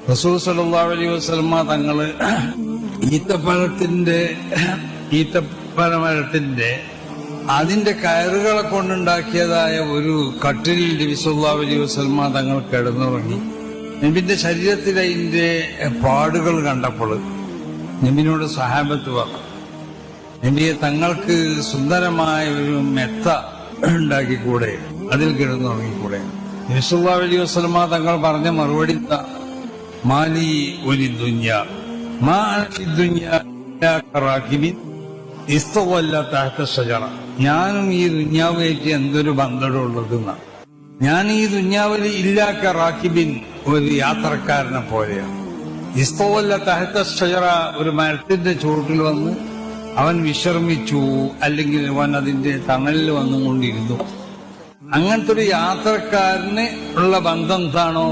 റസൂൽ സല്ലല്ലാഹു അലൈഹി വസല്ലമ തങ്ങള് ഈത്തപ്പനമരത്തിന്റെ അതിന്റെ കയറുകളെ കൊണ്ടുണ്ടാക്കിയതായ ഒരു കട്ടിലിൽ നബി സല്ലല്ലാഹു അലൈഹി വസല്ലമ തങ്ങൾ കിടന്നുറങ്ങി. നബിന്റെ ശരീരത്തിൽ അതിന്റെ പാടുകൾ കണ്ടപ്പോൾ നബിനോട് സഹാബത്ത് പറഞ്ഞു, നബിയെ തങ്ങൾക്ക് സുന്ദരമായ ഒരു മെത്ത ഉണ്ടാക്കിക്കൂടെ, അതിൽ കിടന്നുറങ്ങിക്കൂടെ? നബി സല്ലല്ലാഹു അലൈഹി വസല്ലമ തങ്ങൾ പറഞ്ഞ മറുപടി മാലി ഒരു ദുനിയ ഞാനും ഈ ദുന്യാവായിട്ട് എന്തൊരു ബന്ധമുള്ളതെന്ന, ഞാൻ ഈ ദുന്യാവിൽ ഇല്ലാക്ക റാക്കിബിൻ ഒരു യാത്രക്കാരനെ പോലെയാണ്. ഇസ്തവല്ല തഹത്ത ഷജറ ഒരു മരത്തിന്റെ ചുവട്ടിൽ വന്ന് അവൻ വിശ്രമിച്ചു, അല്ലെങ്കിൽ അവൻ അതിന്റെ തണലിൽ വന്നുകൊണ്ടിരുന്നു. അങ്ങനത്തെ ഒരു യാത്രക്കാരന് ഉള്ള ബന്ധം എന്താണോ